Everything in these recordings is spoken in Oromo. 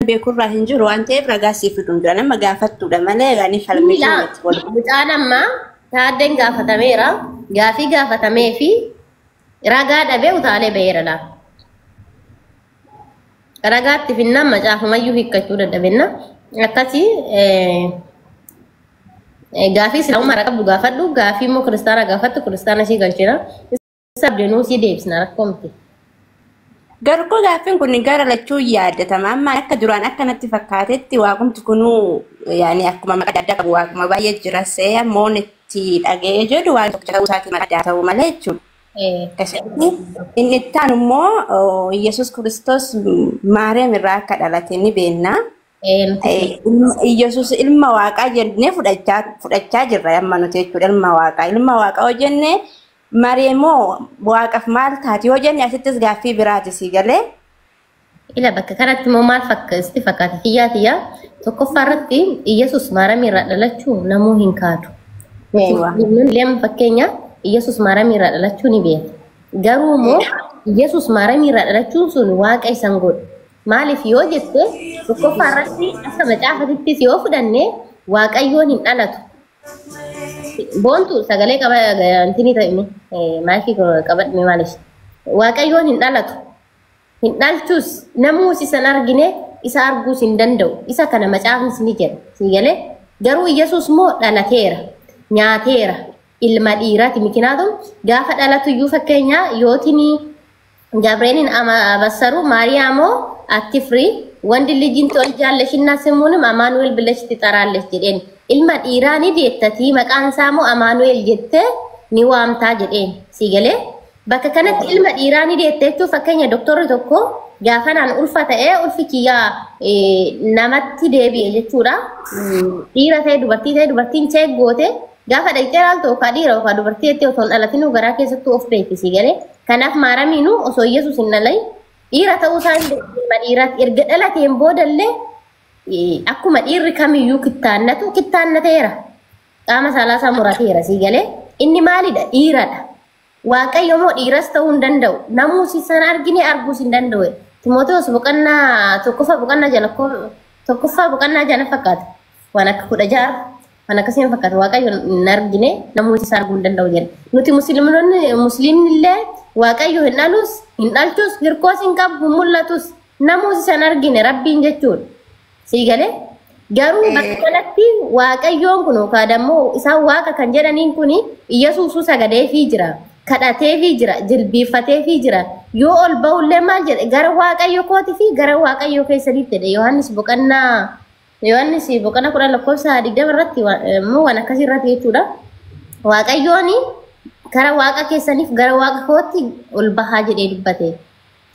beekuu irraa hin jiru waan ta'eef ragaa siif fiduun jira nama gaafattudha malee yaani falmii keessatti wal mucaan amma taaddeen gaafatameera gaafii gaafatamee fi ragaa dhabee utaalee ba'eera laa ragaatti finnaan macaafumayyuu hiikkachuu dadhabenna akkasii gaafii islaamummaa qabu gaafadhu gaafii immoo kiristaana gaafattu kiristaana ishii galchina sabdeenuu sii deebisna rakkoomti. Garuu gaafiin kun gara lachuu yaadatama amma akka duraan akkanatti fakkaatetti waaqumti kunuu yaani akkuma maqaa adda qabu waaquma baay'ee jira see moonitti dhagee jedhu waan tokko ta'uu isaatii maqaa ta'uu malee jechuudha. Inni ittaan immoo Yesuus Kiristoos Maariyaam irraa akka dhalate ni beekna. Yesuus ilma waaqaa jennee fudhachaa jirra amma nuti jechuudha ilma waaqaa hojjennee Maariyamoo waaqaf maal taati yoo jenne asittis gaaffii biraati si galee. Ila bakka kanatti immoo maal fakkaata xiyyaa tokkoffaa irratti Yesuus Maariyaam irraa dhalachuu namuu hin kaadu. Leem fakkeenya Yesuus Maariyaam irraa dhalachuu ni beeka. Garuu immoo Yesuus Maariyaam irraa dhalachuun sun waaqa isan godhu. Maaliif yoo jette tokkoffaa irratti akka macaafatittis yoo fudhanne waaqayyoon hin dhalatu. Bontu sagalee qaba antini ta'ini maaki qabadme maalish waaqayyoon hin dhalatu hin dhalchus namuus isan argine isa arguus hin danda'u isa kana macaafni ni jedha sigalee garuu Yesuus moo dhalateera nyaateera ilma dhiiraati mikinaatu gaafa dhalatu iyyuu fakkeenya yootini Gabrielin abassaru Maariyaamoo atti firii wandi lijin tol jaallashinna semuunum Amaanuel bileeshti xaraalles jedheen ilma dhiiraa ni deettati maqaan isaa moo Amaanuel jette ni waamtaa jedheen sigalee bakka kanatti ilma dhiiraa ni deetteetu fakkeenya doktorri tokko gaafanaan ulfa ta'ee ulfi kiyyaa namatti deebi'e jechuudha dhiira ta'e dubartiin cheeggoote gaafa dhaqxee ilaaltu ka dhiira ka dubartii jettee osoo hin dhalatinuu garaa keessattuu of beekti sigalee kanaaf Maariyaamiinuu osoo Yesuus hin dhalin dhiira ta'uu isaa ilma dhiiraatti erga dhalateen boodallee akkuma dhiirri kamiyyuu kittaannateera qaama saalaasaa murateera sigalee inni maalidha dhiiradha waaqayyo moo dhiiras ta'uu hin danda'u namuus isan argine arguus hin danda'u Timooteos boqonnaa tokkoffaa boqonnaa jana fakkaata waan akka 16 waan akkasiin fakkaata waaqayyo hin argine namuus isan arguu hin danda'u jedha nuti musliimnillee waaqayyo hin dhalus hin dhalchus hirkoos hin qabu hin mul'atus namuus isan argine rabbiin jechuudha. Sigalee garuu bakka kanatti waaqayyoon kun kaadammoo isaan waaqa kan jedhaniin kun Yesuusuu sagadeefii jira kadhateefii jira jilbiiffateefii jira yoo ol ba'ullee maal jedhe gara waaqayyo kooti fi gara waaqayyo keessanitti jedhe Yohaannis boqonnaa 10 lakkoofsa 20 irratti immoo waan akkasii irratti jechuudha waaqayyoon gara waaqa keessaniif gara waaqa kootti ol bahaa jedhee dubbate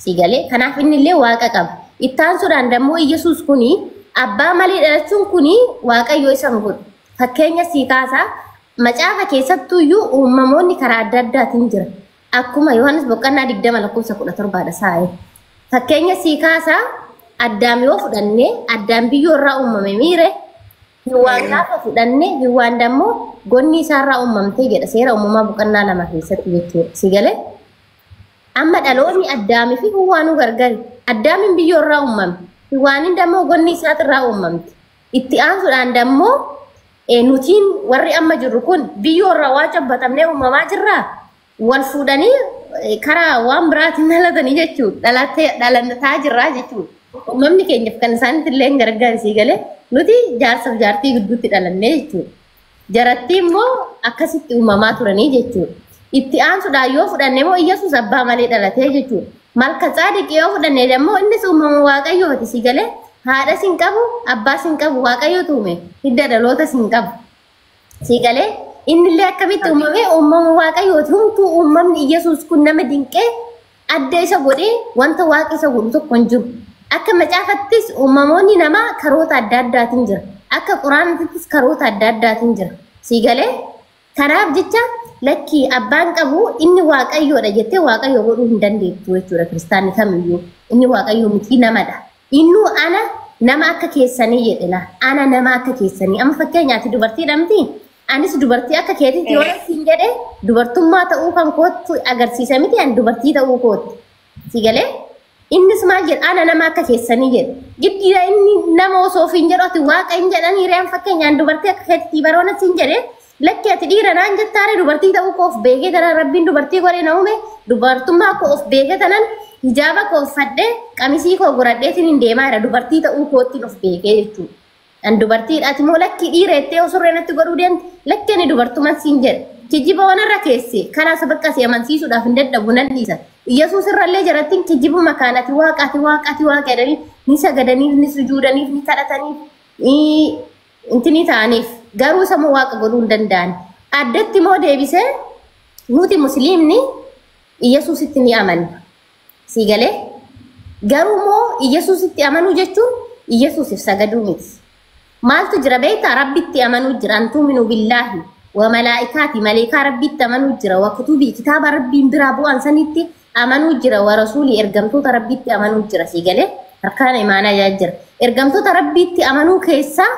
sigalee kanaaf inni illee waaqa qaba ittaan sudaan dammoo Yesuus kuni abbaa malee dhalachuun kuni waaqayyo isan godhu fakkeenya sii kaasaa macaafa keessattuuyyuu uumamoonni karaa adda addaatiin jira akkuma Yohaannis boqonnaa 20 lakkoofsa 17 saa'e fakkeenya sii kaasaa addaam yoo fudhanne addaam biyyoo irraa uumame miire hiwaan gaafa fudhanne hiwaan dammoo gonni isaarraa uumamtee jedha seera uumamaa boqonnaa 2 keessatti jechuudha sigalee amma dhaloonni addaamii fi hiwaanuu gargari addaamin biyyoo irraa uumame hiwaanin dammoo gonni isaatirraa uumamte itti aansuudhaan dammoo nutiin warri amma jirru kun biyyoo irraa waa cabbatamnee uumamaa jirraa wal fuudhanii karaa waan biraatiin dhalatanii jechuudha dhalataa jirraa jechuudha uumamni keenyaaf kan isaanitti illee gargaarsii galee nuti jaarsaaf jaartii gidduutti dhalannee jechuudha jaratti immoo akkasitti uumamaa turanii jechuudha itti aansuudhaan yoo fudhanne moo Yesuus abbaa malee dhalatee jechuudha malka tsaadiqii yoo fudhanne dammoo innis uumama waaqayyooti si galee haadha sin qabu abbaa sin qabu waaqayyo tuume hidda dhaloota sin qabu si galee innillee akkamitti uumame uumama waaqayyooti humtuu uumamni Yesuus kun nama dinqee adda isa godhee wanta waaqa isa godhu tokko hin jiru akka macaafattis uumamoonni namaa karoota adda addaatiin jira akka quraanattis karoota adda addaatiin jira si galee kanaaf jecha lakki abbaan qabu inni waaqayyoodha jettee waaqayyo godhuu hin dandeettu jechuudha kiristaanni kamiyyuu inni waaqayyo miti namadha innu ana nama akka keessanii jedhela ana nama akka keessanii amma fakkeenyaatti dubartii dhamti anis dubartii akka keetitti yoo siin jedhe dubartummaa ta'uu kan kootu agarsiisa miti an dubartii ta'uu kootti si galee innis maal jedha ana nama akka keessanii jedha giddiidha inni nama osoo ofiin jedhu waaqa hin jedhanii re'aan fakkeenyaan dubartii akka keetti baroona siin jedhe lakki ati dhiira naan jettaare dubartii ta'uu koo of beekee tanan rabbiin dubartii godhee na uume dubartummaa koo of beekee tanan hijaaba koo uffadhee qamisii koo godhadheetiin hin deemaa jira dubartii ta'uu koottiin of beekee jechuudha. An dubartiidhaati moo lakki dhiira jettee osoo reenatti godhuu deemte lakki ani dubartuman siin jedhe kijiba wanarra keesse karaa sabaqqa si amansiisuudhaaf hin dadhabu nan dhiisa. Yesuus irrallee jarattiin kijibu makaanati waaqaati jedhanii ni sagadaniif ni sujuudaniif ni kadhataniif intini ta'aniif garuu sammuu waaqa godhuu hin danda'an. Addatti moo deebisee nuti musliimni Yesuusitti ni amanna. Si galee garuu moo Yesuusitti amanuu jechuun Yesuusiif sagaduu miti. Maaltu jira beektaa rabbitti amanuu jira antuuminu billaahi wa malaa'ikaati maleekaa rabbitti amanuu jira wa kutubii kitaaba rabbiin biraa bu'an sanitti amanuu jira wa rasuulii ergamtoota rabbitti amanuu jira si galee harkaan imaanaa jira ergamtoota rabbitti amanuu keessaa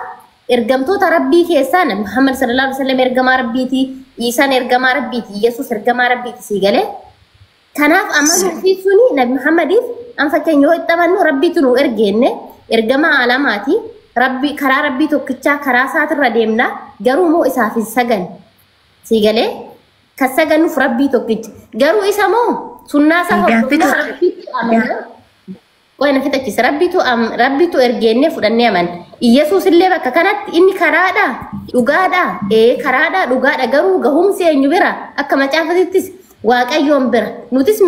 ergamtoota rabbii keessaa nabi Muhammad sallallahu alaihi wasallam ergamaa rabbiiti Iisaan ergamaa rabbiiti Yesuus ergamaa rabbiiti si galee kanaaf amanuu fi suni nabi Muhammadiif an fakkeenya yoo itti amannu rabbiitu nu ergeenne ergamaa alamaati rabbi karaa rabbii tokkichaa karaa isaatirra deemna garuu moo isaaf hin sagan si galee kan saganuuf rabbii tokkicha garuu isa moo sunnaa isaa hordofnaa rabbiitti amanna qoyna fitachis rabbiitu ergeenne fudhannee amanna Yesuus illee bakka kanatti inni karaadha dhugaadha garuu gahumsi eenyu bira akka macaafatittis waaqayyoon bira nutis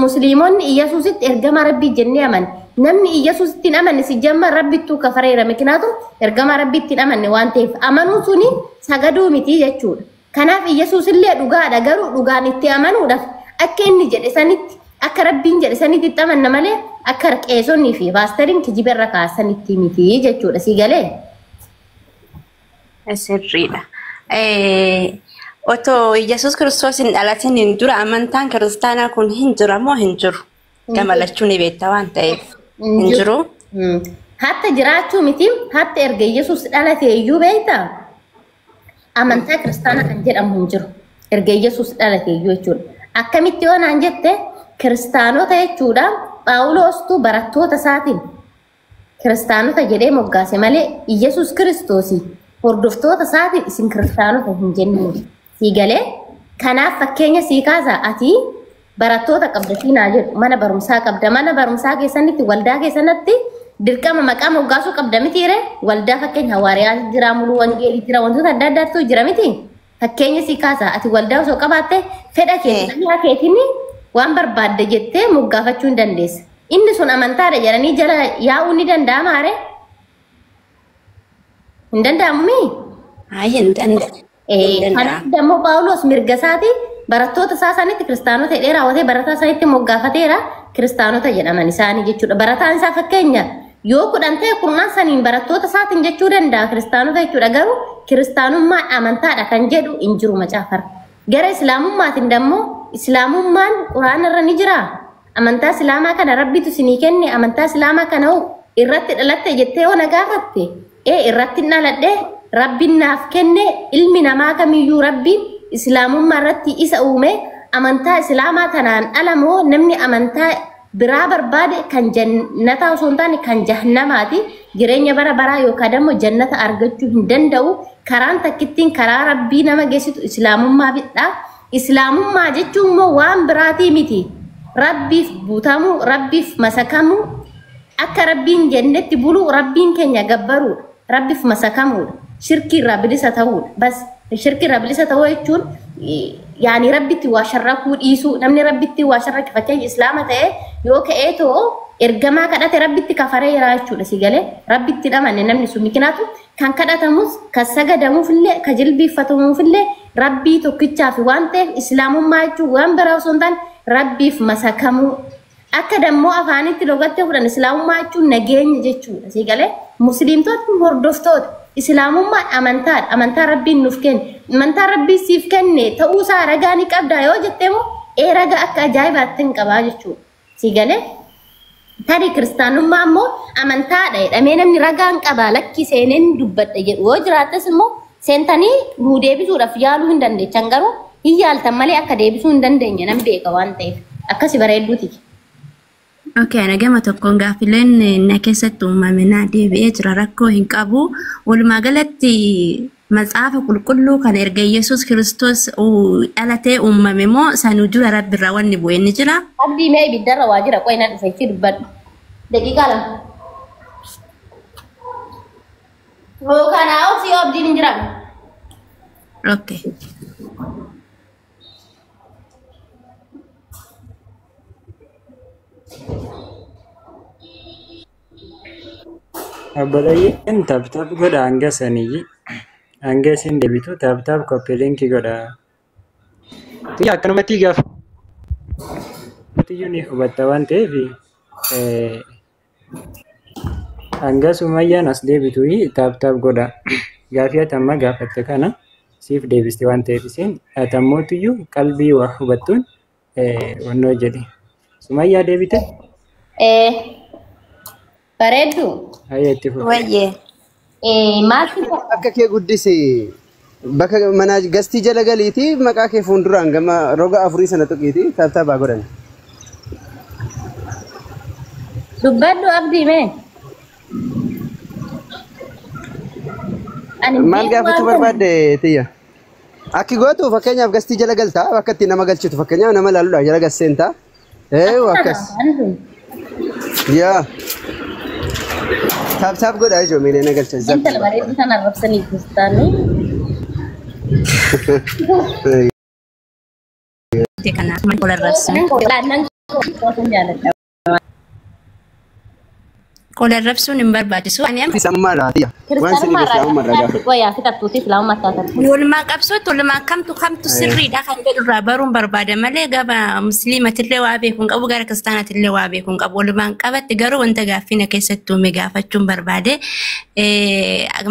musliimonni Yesuusitti ergama rabbii jennee amanna namni Yesuusitti amanne si jamma rabbittu kafareera mikinaatu ergama rabbitti amanne waan ta'eef amanuu suni sagaduu miti jechuudha. Kanaaf Yesuus illee dhugaadha garuu dhugaan itti amanuudhaaf akka inni jedhe sanitti akka rabbiin jedhe sanitti amanna malee akka qeesonnii fi paastariin kijibarra kaasanitti miti jechuudha si galee. Sirriidha. Otoo Yesuus Kiristoos hin dhalatin dura amantaan kiristaanaa kun hin jira moo hin jiru? Gamalachuun ni beektaa waan ta'eef. Hin jiru? Hatta jiraachuu miti hatta erga Yesuus dhalatee iyyuu beektaa amantaa kiristaanaa kan jedhamu hin jiru. Erga Yesuus dhalatee iyyuu jechuudha. Akkamitti yoo naan jette kiristaanota jechuudha Phaawulostu barattoota isaatiin kiristaanota jedhee moggaase malee Yesuus Kiristoos hordoftoota isaatiin isin kiristaanota hin jennu. Si galee kanaaf fakkeenya sii kaasa ati barattoota qabdatii naa jedhu mana barumsaa qabda mana barumsaa keessanitti waldaa keessanitti dirqama maqaa moggaasuu qabda mitiire waldaa fakkeenya hawaariyaa jira muluu wangeelii jira wantoota adda addaatu jira miti fakkeenya sii kaasa ati waldaa osoo qabaatte fedha keetiin waan barbaadde jettee moggaafachuu hin dandeessa inni sun amantaadha jedhanii jala yaa'uu ni danda'ama haree hin danda'amu mii? Hin danda'amu. Kanaaf dammoo Phaawulos mirga isaati barattoota isaa sanitti kiristaanota hidhee raawwatee barataa sanitti moggaafateera kiristaanota jedhaman isaanii jechuudha. Barataan isaa fakkeenya yoo kudhan ta'e kurnaan saniin barattoota isaatiin jechuu danda'a kiristaanota jechuudha garuu kiristaanummaan amantaadha kan jedhu hin jiru macaafarra. Gara islaamummaatiin dammoo islaamummaan quraanarra ni jira. Amantaa islaamaa kana rabbitu sinii kenne amantaa islaamaa kana irratti dhalatte jettee yoo nagaafatte irratti dhaladhe rabbiin naaf kenne ilmi namaa kamiyyuu rabbiin islaamummaa irratti isa uume amantaa islaamaa tanaan dhalamoo namni amantaa biraa barbaade kan jannataa osoo hin taane kan jahannamaati jireenya bara baraa yookaan immoo jannata argachuu hin danda'u karaan takkittiin karaa rabbii nama geessitu islaamummaa bidha islaamummaa jechuun immoo waan biraatii miti rabbiif buutamu rabbiif masakamu akka rabbiin jennetti bulu rabbiin keenya gabbaru rabbiif masakamu shirki rabilisa ta'uu bas shirki rabilisa ta'uu jechuun yaani rabbitti waa sharrakuu dhiisuu namni rabbitti waa sharrake fakkeenya islaama ta'e yoo ka'ee too ergamaa kadhate rabbitti kafaree jira jechuudha si galee rabbitti dhamanne namni sun mikinaatu kan kadhatamus kan sagadamuufillee kan jilbiiffatamuufillee rabbii tokkichaaf waan ta'eef islaamummaa jechuun waan biraa osoo hin taane rabbiif masakamuu akka dammoo afaanitti logattee fudhan islaamummaa jechuun nageenya jechuudha si galee musliimtonni hordoftoota islaamummaan amantaadha amantaa rabbiin nuuf kenne amantaa rabbii siif kenne ta'uu isaa ragaa ni qabda yoo jettee moo ragaa akka ajaa'ibaatti hin qabaa jechuudha si galee tari kiristaanummaa immoo amantaadha jedhamee namni ragaan qabaa lakki seeneen dubbadha jedhu yoo jiraates immoo seentanii nuu deebisuudhaaf yaaluu hin dandeechan garuu hin yaaltan malee akka deebisuu hin dandeenye nan beeka waan ta'eef akkasi bareedduuti. اوكي انا قامت تكون قافلين نكست ومامنا دي بيت ركو هنقابو ولما قالت مصحف كله كان يرجع يسوع كريستوس وقالته مامو سنجول رب الروان نبوي نجرا أبدي ما يبدر واجرا كوينا فيصير بد دقيقة لا هو كان أو سي أبدي نجرا اوكي Abbalai tap goda hanga sanii hanga isin deebitu tap koppii linkii godha. Yaa akkanumatti gaafa iyyuu ni hubatta waan ta'eef hanga Sumayyaan as deebitu tap godha. Gaafii ati amma gaafatte kana siif deebiste waan ta'eef isin atammoottiyyuu qalbii waa hubattuun wannoo jedhe. Sumayyaa deebite? Bareedu. Hayyeetti fuudhe. Wayyee. Maaltu Akka kee guddisi bakka mana gastii jala galiiti maqaa kee fuulduraan gama roga afurii sana tuqiiti taabaa godhan. dubbaddu abdii mee? Maal gaafachuu barbaadde tiyya? Akki gootu fakkeenyaaf gastii jala galtaa bakka itti nama galchitu fakkeenyaaf nama laaluudhaan jala gasseentaa. Akkas. Yaa. Taab godhaa ijoo miilee na galcha. Intala bareedu sana arrabsanii kustaanii. Kana kola rabsu. Kola rabsuun hin barbaachisu. Ani amma Sammaadhaa tiyya. Waan sirrii islaamu irraa gaafatu. Goyaa fixattuuti islaamu mattaatan. walumaa qabsootti walumaa kamtu sirriidha kan jedhurraa baruun barbaada malee gaba musliimatillee waa beekuun qabu gara kiristaanatillee waa beekuun qabu walumaan qabatti garuu wanta gaaffina keessattuu mi gaafachuun barbaade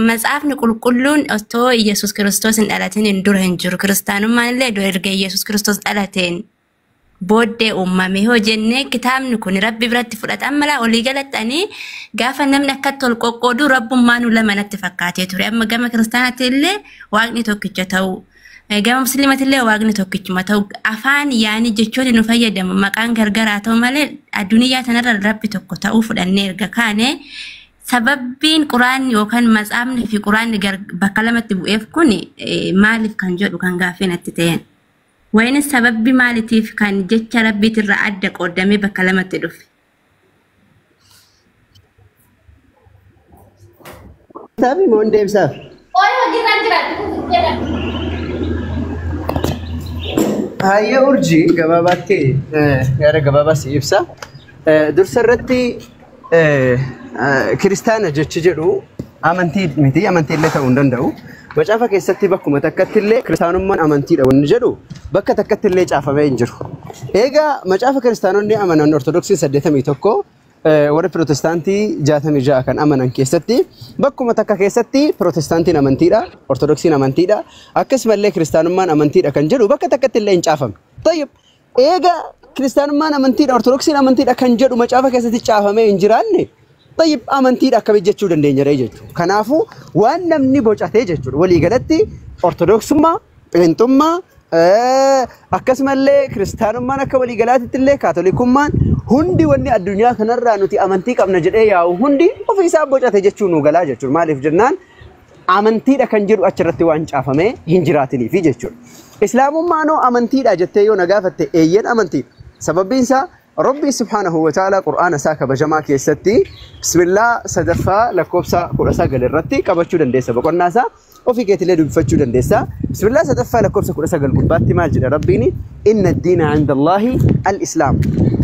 matsaafni qulqulluun otoo Yesuus Kiristoos hin dhalatin dura hin jiru kiristaanummaan illee erga Yesuus Kiristoos dhalateen booddee uumame hoo jennee kitaabni kun rabbi biratti fudhatan mala olii galattanii gaafa namni akka tol qoqqoodu rabbummaan lama natti fakkaatee ture amma gama kiristaanaatti illee waaqni tokkicha ta'u gama musliimatti illee waaqni tokkichuma ta'u afaan yaani jechoonni nu fayyadamu maqaan gargaraa ta'u malee addunyaa tanarra rabbi tokko ta'uu fudhannee erga kaane sababbiin quraanni yookaan matsaafni fi quraanni bakka lamatti bu'eef kun maaliif kan jedhu kan gaaffii natti ta'een. Wayne sababbi maaliitiif kan jecha rabbiitirraa adda qoodamee bakka lamatti dhufe. Taabii moo hin deebisaaf? Hayyee urjii gabaabaatti yaada gabaabaa si ibsa. Dursa irratti kiristaana jechi jedhu amantii miti amantiillee ta'uu hin danda'u. Macaafa keessatti bakkuma takkatti illee kiristaanummaan amantiidha wanni jedhu bakka takkatti illee caafamee hin jiru. Egaa macaafa kiristaanonni amanan ortodoksii 81 warra pirootestaantii 66 kan amanan keessatti bakkuma takka keessatti pirootestaantiin amantiidha ortodoksiin amantiidha akkasumallee kiristaanummaan amantiidha kan jedhu bakka takkatti illee hin caafame. Tayyib egaa kiristaanummaan amantiidha ortodoksiin amantiidha kan jedhu macaafa keessatti caafamee hin jiraanne طيب أمانتي أكمل جتشو دندين جري جتشو كنافو وأنا مني بوجهته جتشو ولي قالتي أرثوذكس ما أنتم ما أكسم الله كريستيان ما نكولي قالت الله كاثوليك ما هندي وني الدنيا كنرى نتي أمانتي كم نجري يا هندي وفي حساب بوجهته جتشو نوغلا جتشو ما لف جنان أمانتي أكنجر أشرت وانش أفهمه هنجراتني في جتشو إسلام ما نو أمانتي أجتة يو نجافة أيين أمانتي سبب بينسا ربي سبحانه وتعالى قرآن ساك بجماعة كيستي بسم الله صدفا لكوبسا قرصا قال الرتي كبشو دندسة بقول ناسا وفي كيت اللي بفتشو دندسة بسم الله صدفا لكوبسا قرصا قال قباتي مال جل ربيني إن الدين عند الله الإسلام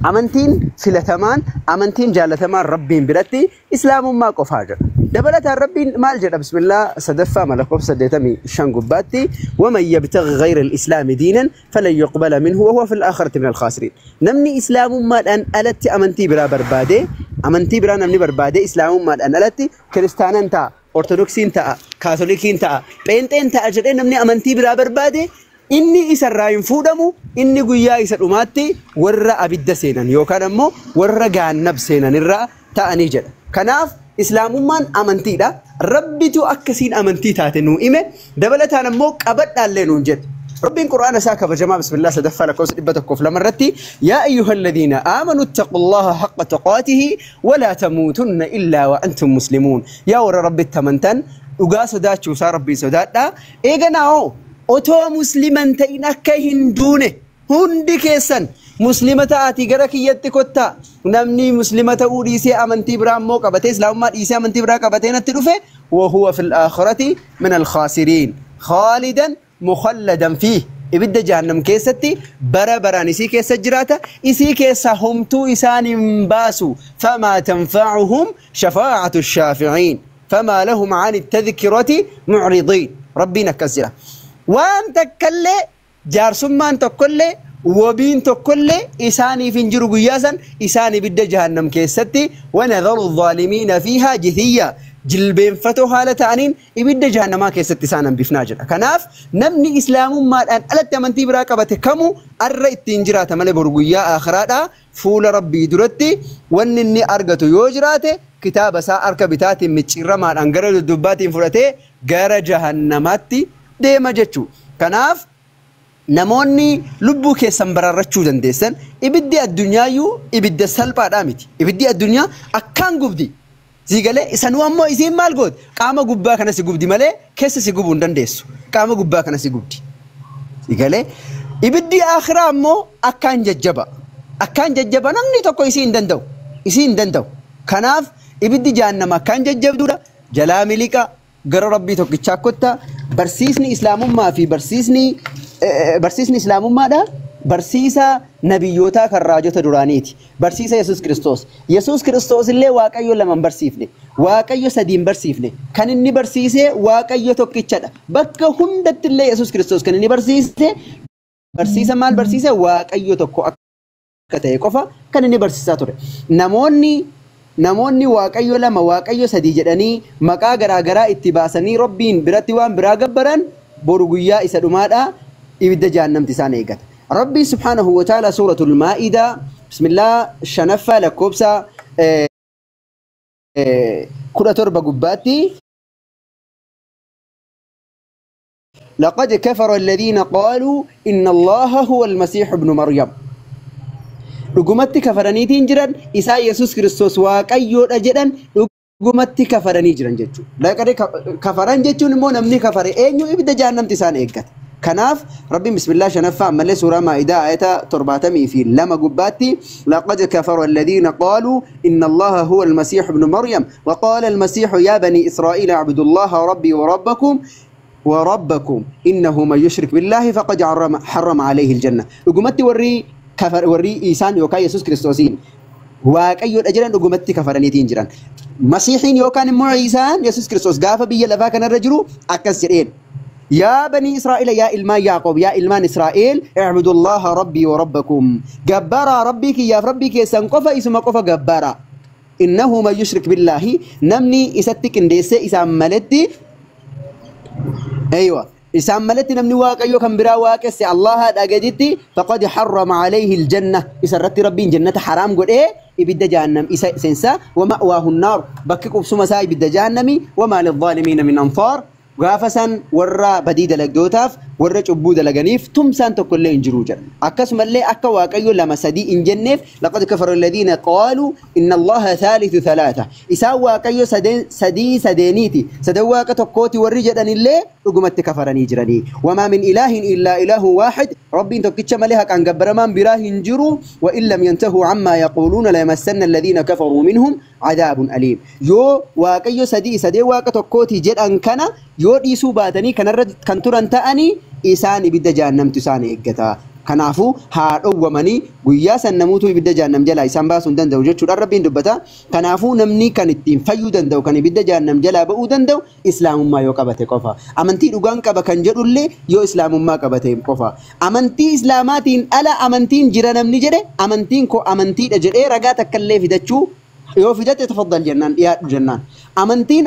أمنتين فلتمان أمنتين جالتمان ربين برتي إسلام ما قفاجر دبلت الربين مال جل بسم الله صدفا ملكوبسا ديتمي شان قباتي ومن يبتغ غير الإسلام دينا فلن يقبل منه وهو في الآخرة من الخاسرين نمني إسلام ما أن ألتي أمنتي برا بربادة أمنتي برا نمني بربادة إسلام ما أن ألتي كريستيان تا أرثوذكسين تا كاثوليكين تا بنتين تا أجرين نمني أمنتي برا بربادة إني إسرائيل فودمو إني قويا إسرائيماتي ورا أبيد سينان يوكان أمو ورا جانب سينان الرا تا أنيجر كناف إسلام ما أمنتي دا ربي تو أكسين أمنتي تاتنو إمه دبلت أنا موك أبد على نونجد رب القرآن ساكب جماعة بسم الله سدفع لك وسئبتك كفل مرتي يا أيها الذين آمنوا اتقوا الله حق تقاته ولا تموتن إلا وأنتم مسلمون يا ور رب التمنتن وقا سدات شوسا ربي سدات لا إيغناو أتو مسلما تينك هندونه هندي كيسن مسلمة آتي غرك يتكوتا نمني مسلمة أوريسي أمنتي برامو قبتي إسلام ما إيسي أمنتي برا قبتين التلوفة وهو في الآخرة من الخاسرين خالدا مخلدا فيه إبدا جهنم كيستي برا برانسي كيس جراتا إسي كيس همتو إسان باسو فما تنفعهم شفاعة الشافعين فما لهم عن التذكرة معرضين ربنا كزلا وأنت كله جارسمان تكله وبين تكل إساني في نجر قياسا إساني بد جهنم كيستي ونذر الظالمين فيها جثيا جلبين فتو حالة عنين إبد جهنم كيستي سانا بفناجر كناف نمني إسلام ما الآن ألا تمنتي براقبة كمو الرئي التنجرات مالي برقيا آخراتا فول ربي درتي ونني أرغتو يوجراتي كتاب سا أركبتات متشير ما الأنقر الدبات فرتي غير جهنماتي ديما جتشو كناف نموني لبو كيسان برارچو دندسن إبدي الدنيا يو إبدي السلبة دامتي إبدي الدنيا أكان قبدي زيغالي إسانو أمو إسين مال قد قاما قبا كان سيقبدي مالي كيس سيقبون دندسو قاما قبا كان سيقبدي زيغالي إبدي آخر أمو أكان ججبا نمني توقو إسين دندو كناف إبدي جانما أكان ججب دودا جلامي لكا غر ربي توقي چاكوتا برسيسني إسلام ما في برسيسني إسلام ما دا برسيسا نبيوتا كراجوتا دورانيتي برسيسا يسوس كريستوس اللي واقعيو لمن برسيفني واقعيو سدين برسيفني كان إني برسيسي واقعيو توقي چادا بكا هندت اللي يسوس كريستوس كان إني برسيسا مال برسيسا واقعيو توقو أكتاي قفا كان إني برسيسا توري نموني واقعيو لما واقعيو سدي جداني مقا غراغرا اتباسني ربين براتي وان برا غبران بورغويا إسادومادا إبدا جهنم تسان إيقات ربي سبحانه وتعالى سورة المائدة بسم الله شنفة لكوبسا كرة تربة قباتي لقد كفر الذين قالوا إن الله هو المسيح ابن مريم رقمت كفرني تنجران إساء يسوس كريستوس واقعيو أجدان رقمت كفرني جران جتشو لقد كفران جتشو نمو نمني كفر إينيو إبدا جهنم تسان إيقات كناف ربي بسم الله شنفع ملي سورة مائدة آية ترباتمي في لما قباتي لقد كفر الذين قالوا إن الله هو المسيح ابن مريم وقال المسيح يا بني إسرائيل اعبدوا الله ربي وربكم إنه من يشرك بالله فقد حرم عليه الجنة وقمت وري إيسان يوكا يسوس كريستوسين واقعيو الأجران وقمت كفرني تنجران مسيحين يوكان مو عيسان يسوس كريستوس قافة بيا لفاكنا الرجلو أكسرين يا بني إسرائيل يا إلمان يعقوب يا إلمان إسرائيل اعبدوا الله ربي وربكم جبارا ربك يا ربك سنقف اسم قف جبارا إنه ما يشرك بالله نمني إستك إنديس إساملتي أيوة إساملتي نمني واقع يوكم برا واقع سي الله أجدتي فقد حرم عليه الجنة إسرت ربي جنة حرام قل إيه إبدا جهنم سنسا ومأواه النار بككم سما ساي إبدا جهنمي وما للظالمين من أنصار غافسان ورا بديد لجوتاف ورا عبود لجنيف تمسان تقول إن جروجر أكسم اللي أكوا واقعي لما سدي إن جنف لقد كفر الذين قالوا إن الله ثالث ثلاثة إساء واقعي سدينيتي سدوا كتقوتي والرجال اللي رقمت كفرني جرني وما من إله إلا إله واحد ربي تكتش ملها كان جبر من براه جرو وإن لم ينتهوا عما يقولون ليمسن الذين كفروا منهم عذاب أليم يو واقعي سدي واقتقوتي جد أن كان يو ديسو باتني كان تران تأني إساني بدا جهنم تساني إقتا كنافو هارو ومني قياسا نموتو بدا جهنم جلا إسان باسون دندو جتشو ربين دبتا كنافو نمني كان التين فيو دندو كان بدا جهنم جلا بأو دندو إسلام ما يو قبته قفا أمنتي رغان قبا كان جرو اللي يو إسلام ما قبته قفا أمنتي إسلاماتين ألا أمنتين جرانم نجره أمنتين كو أمنتي أجر إيه رقاتك كاللي في دتشو يو في دت تفضل جنان يا جنان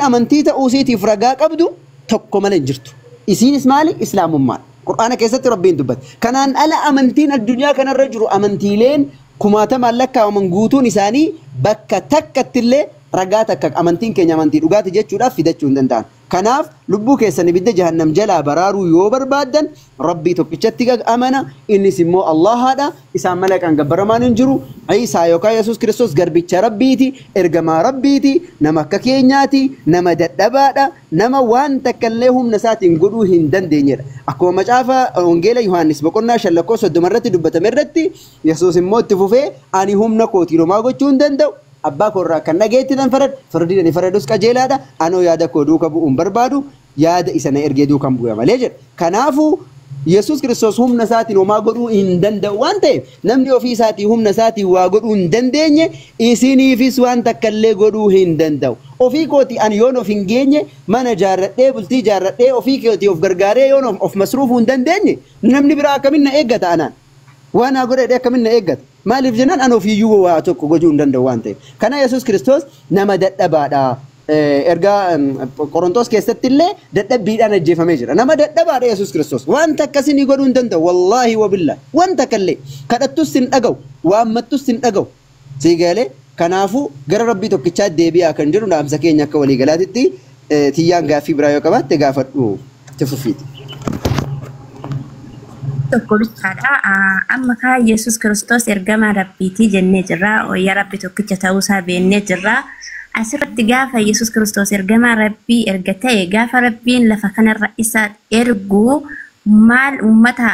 أمنتي تأوسيتي فرقا قبدو تقو ملين جرتو إسين اسمالي إسلام مال قرآن كيست ربين دبت كانان ألا أمنتين الدنيا كان الرجل أمنتيلين كما تملك ومن قوتو نساني بكا تكت اللي ragaa takka amantiin keenya amantii dhugaati jechuudhaaf fidachuu hin danda'an. Kanaaf lubbuu keessan ibidda jahannam jalaa baraaruu yoo barbaadan rabbii tokkichatti amana innis immoo Allahadha isaan malee kan gabbaramaan hin jiru. Isaa yookaan Yesuus Kiristoos garbicha rabbiiti ergamaa rabbiiti nama akka keenyaati nama dadhabaadha nama waan takka illee humna isaatiin godhuu hin dandeenyedha. Akkuma macaafa wangeela Yohaannis boqonnaa 5:30 irratti dubbatame irratti Yesuus immoo itti fufee ani humna kootiin homaa gochuu hin danda'u. Abbaa korraa kan dhageetti nan faradii ani faradus qajeelaadha anoo yaada koo duuka bu'uun barbaadu yaada isa na ergee duukan bu'e malee jedha. Kanaafuu Yesuus Kiristoos humna isaatiin homaa godhuu hin danda'u waan ta'eef namni ofii isaatii humna isaatiin waa godhuu hin dandeenye isiniifis waan takka illee godhuu hin danda'u. Ofii kooti ani yoon of hin geenye mana jaarradhee bultii jaarradhee ofii kooti of gargaaree yoon of masruufuu hin dandeenye namni biraa akkamiin na eeggata anaan. Waan godhee akkamiin na eeggata. Maaliif jennaan an ofiiyyuu waa tokko gochuu hin danda'u waan ta'eef. Kana Yesuus Kiristoos nama dadhabaadha. Ergaa Qorontos keessatti illee dadhabbiidhaan ajjeefamee jira. Nama dadhabaadha Yesuus Kiristoos. Wanta akkasii godhuu hin danda'u. Wallaahi wabillahi. Wanta akkallee kadhattus hin dhaga'u. Waammattus hin dhaga'u. Siigalee kanaafuu gara rabbii tokkichaa deebi'aa kan jedhu dhaamsa keenya akka waliigalaatitti tiyyaan gaaffii biraa yoo qabaatte gaafadhu itti fufiiti. Tokko bichaadha. Amma kaa Yesuus Kiristoos ergamaa rabbiitii jennee jirra. Oyyaa rabbi tokkicha ta'uusaa beennee jirra. Asirratti gaafa Yesuus Kiristoos ergamaa rabbii erga ta'e gaafa rabbiin lafa kanarra isa ergu maal uummata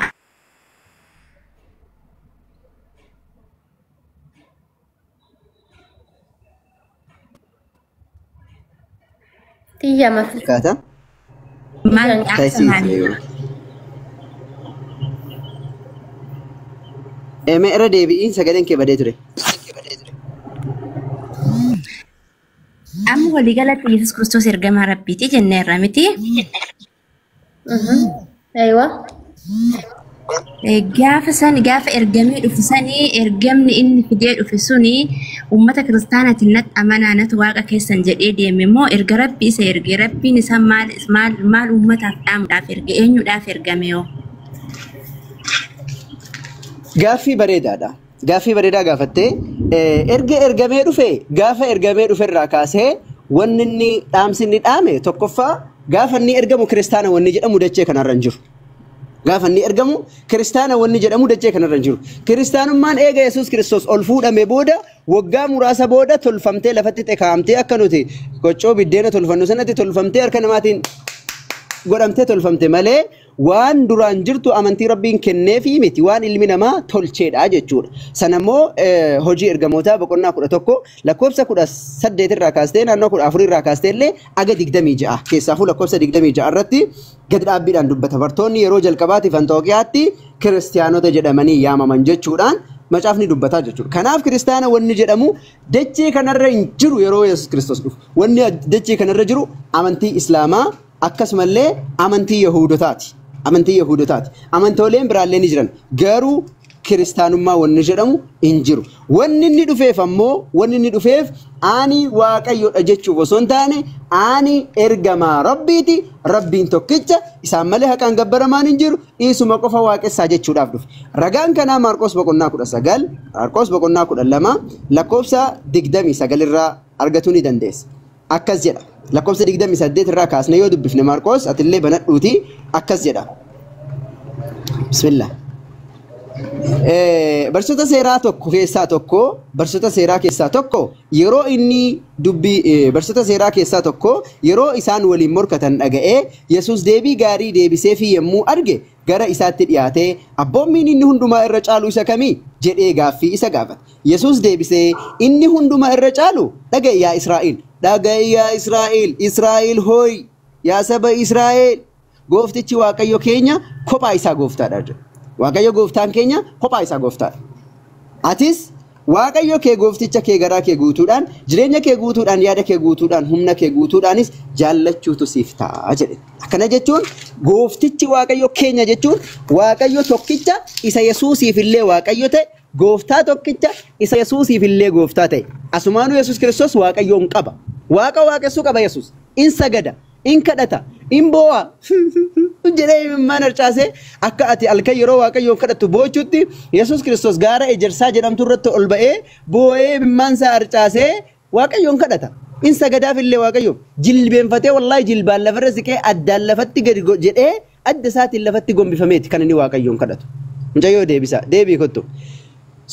Tiyya mafi. Kata? maal Taisiif. Eme irra deebi'iin sagaleen kee badee ture. amma waliigalatti Yesuus Kiristoos ergamaa rabbiitii jenneerra miti. Aywa. Gaafa ergamee dhufu sanii ergamni inni fidee dhufe suni uummata kiristaanaatiin natti amanaa natti waaqa keessan jedhee deeme immoo erga rabbii isa ergee rabbiin isa maal uummataaf dhaamuudhaaf erge eenyuudhaaf ergame yoo? Gaaffii bareedaadha. Gaaffii bareedaa gaafattee erga ergamee dhufe gaafa ergamee dhufe irraa kaasee wanni inni dhaamsi inni dhaame tokkoffaa gaafa inni ergamu kiristaana wanni jedhamu dachee kanarra hin jiru. Gaafa inni ergamu kiristaana wanni jedhamu dachee kanarra hin jiru. Kiristaanummaan eega Yesuus Kiristoos ol fuudhame booda waggaa muraasa booda tolfamtee lafatti xeekaamtee akka nuti qoccoo biddeena tolfannu sanatti tolfamtee harka namaatiin godhamtee tolfamte malee waan duraan jirtu amantii rabbiin kenneefi miti waan ilmi namaa tolcheedha jechuudha. Sanammoo hojii ergamootaa boqonnaa 11 lakkoofsa 18 irraa kaastee naannoo 14 irraa kaastee illee aga 26 keessaafuu lakkoofsa 26 irratti gad dhaabbiidhaan dubbata. Bartoonni yeroo jalqabaatiif Antookiyaatti kiristaanota jedhamanii yaamaman jechuudhaan macaafni dubbataa jechuudha. Kanaaf kiristaana wanni jedhamu dachee kanarra hin jiru yeroo Yesuus Kiristoos dhufu. Wanni dachee kanarra jiru amantii Islaamaa akkasumallee amantii Yahuudotaati. Amantii Yahuudotaati. Amantooleen biraallee ni jiran. Garuu kiristaanummaa wanni jedhamu hin jiru. Wanni inni dhufeef ammoo wanni inni dhufeef ani waaqayyoodha jechuuf osoo hin taane ani ergamaa rabbiiti. Rabbiin tokkicha isaan malee haqaan gabbaramaan hin jiru. Isuma qofa waaqessaa jechuudhaaf dhufe. Ragaan kanaa Maarqos boqonnaa 19, Maarqos boqonnaa 12 lakkoofsa 29 irraa argatuu ni dandeessa. Akkas jedha. Lakkoofsa 28 irraa kaasnee yoo dubbifne Maarqos atillee banadhuuti akkas jedha. Bismillah. Barsiisota seeraa tokko keessaa tokko yeroo inni dubbii barsiisota seeraa keessaa tokko yeroo isaan waliin morkatan dhaga'ee Yesuus deebii gaarii deebisee fi yemmuu arge gara isaatti dhiyaatee abboommiin inni hundumaa irra caalu isa kamii jedhee gaaffii isa gaafate. Yesuus deebisee inni hundumaa irra caalu dhaga'i yaa Israa'el. Dhaga'i yaa Israa'el. Israa'el hooy yaa saba Israa'el. Gooftichi Waaqayyo keenya kophaa isaa gooftaadha jedha. Waaqayyo gooftaan keenya kophaa isaa gooftaadha. Atis Waaqayyo kee goofticha kee garaa kee guutuudhaan jireenya kee guutuudhaan yaada kee guutuudhaan humna kee guutuudhaanis jaallachuutu siif ta'a jedhe. Akkana jechuun gooftichi Waaqayyo keenya jechuun Waaqayyo tokkicha isa Yesuusiif illee Waaqayyo ta'e gooftaa tokkicha isa Yesuusiif illee gooftaa ta'e. Asumaanuu Yesuus Kiristoos Waaqayyoon qaba. Waaqa waaqessuu qaba Yesuus. In sagada, in kadhata, in boo'a. Jedhee imimmaan harcaasee akka ati halkan yeroo Waaqayyoon kadhattu boochuutti Yesuus Kiristoos gaara ejersaa jedhamtu irratti ol ba'ee boo'ee imimmaan isaa harcaasee Waaqayyoon kadhata. إن سجدا في اللي واقعيو جلبين فتى والله جلبان لفرزك أدى لفتي جد أدى سات لفتي قوم بفميت كان إني واقعيون كذا جايو ديبي كتو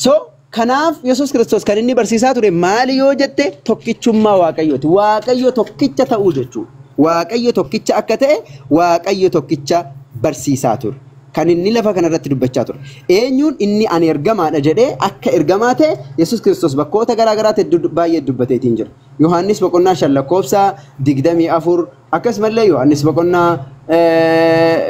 so kanaaf Yesuus Kiristoos kan inni barsiisaa ture maali yoo jette tokkichummaa Waaqayyooti. Waaqayyo tokkicha ta'uu jechuudha. Waaqayyo tokkicha akka ta'e Waaqayyo tokkicha barsiisaa ture. Kan inni lafa kanarratti dubbachaa ture. Eenyuun inni ani ergamaadha jedhee akka ergamaa ta'e Yesuus Kiristoos bakkoota garaa garaatti baay'ee dubbateetiin jira. Yohaannis boqonnaa 5 lakkoofsa 24 akkasumallee Yohaannis boqonnaa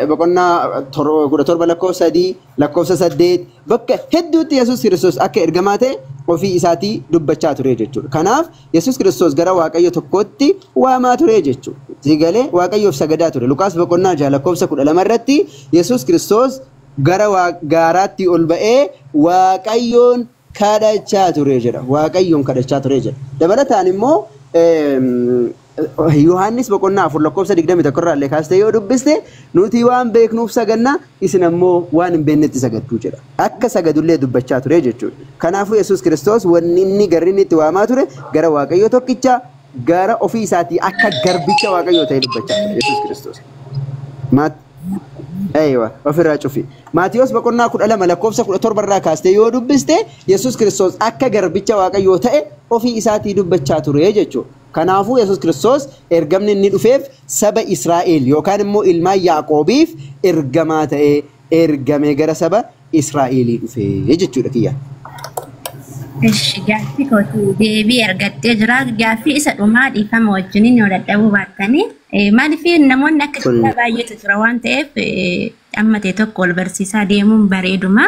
17 lakkoofsa 3 lakkoofsa 8 bakka hedduutti Yesuus Kiristoos akka ergamaa ta'e ofii isaatii dubbachaa ture jechuudha. Kanaaf Yesuus Kiristoos gara Waaqayyo tokkootti waamaa ture jechuudha. Sigalee Waaqayyoof sagadaa ture. Luqaas boqonnaa 6 lakkoofsa 12 irratti Yesuus Kiristoos gara gaaraatti ol ba'ee Waaqayyoon kadhachaa ture jedha. Waaqayyoon kadhachaa ture jedha. Dabalataan immoo Yohaannis boqonnaa 4 lakkoofsa 21 irraa illee kaastee yoo dubbiste nuti waan beeknuuf saganna isin ammoo waan hin beeknetti sagaddu jedha. Akka sagadullee dubbachaa ture jechuudha. Kanaafuu Yesuus Kiristoos wanni inni garri itti waamaa ture gara Waaqayyo tokkicha gara ofii isaatii akka garbicha Waaqayyoo ta'e dubbachaa ture Yesuus Kiristoos. Aywa ofirraa cufi. Maatiyos boqonnaa 12 lakkoofsa 17 irraa kaastee yoo dubbiste Yesuus Kiristoos akka garbicha Waaqayyoo ta'e ofii isaatii dubbachaa ture jechuudha. Kanaafuu Yesuus Kiristoos ergamni inni dhufeef saba Israa'el yookaan immoo ilmaan Yaaqoobiif ergamaa ta'ee ergamee gara saba Israa'elii dhufee jechuudha kiyya. Gaaffii kooti deebii argattee jira. Gaaffii isa dhumaa dhiifama wajjiniin yoo dadhabuu baattanii maaliif namoonni akka baay'eetu jira waan ta'eef amma ta'e tokko wal barsiisaa deemuun bareeduma.